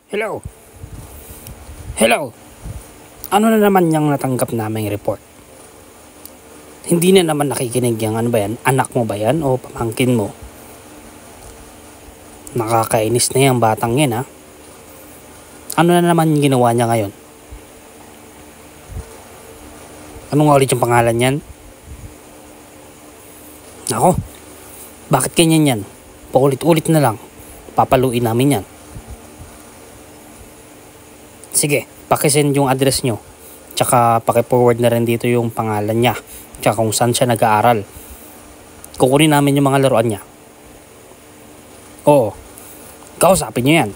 Hello? Hello? Ano na naman yung natanggap naming report? Hindi na naman nakikinig yung ano ba yan? Anak mo ba yan o pamangkin mo? Nakakainis na yung batang yan ha? Ano na naman yung ginawa niya ngayon? Ano nga ulit yung pangalan yan? Ako, bakit ganyan yan? Paulit-ulit na lang. Papaluin namin yan. Sige, pakisend yung address nyo. Tsaka paki-forward na rin dito yung pangalan niya. Tsaka kung saan siya nag-aaral. Kukunin namin yung mga laruan niya. Oo, kausapin nyo yan.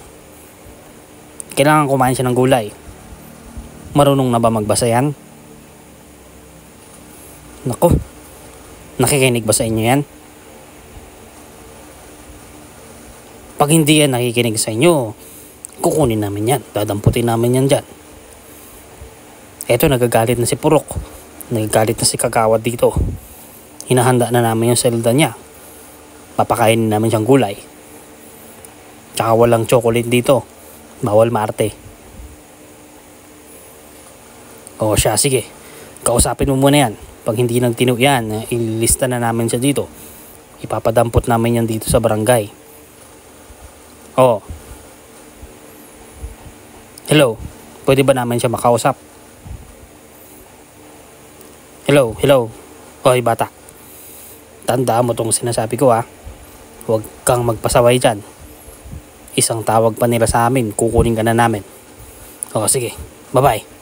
Kailangan kumain siya ng gulay. Marunong na ba magbasa yan? Naku, nakikinig ba sa inyo yan? Pag hindi yan nakikinig sa inyo, kukunin namin yan. Dadamputin namin yan dyan. Eto, nagagalit na si Purok. Nagagalit na si Kagawad dito. Hinahanda na namin yung selda niya. Papakainin namin siyang gulay. Tsaka walang chocolate dito. Bawal maarte. O siya, sige. Kausapin mo muna yan. Pag hindi nagtino yan, ililista na namin siya dito. Ipapadampot namin yan dito sa barangay. O. Hello, pwede ba namin siya makausap? Hello. Hoy bata. Tandaan mo tong sinasabi ko ha. Huwag kang magpasaway dyan. Isang tawag pa nila sa amin, kukunin ka na namin. O sige, bye-bye.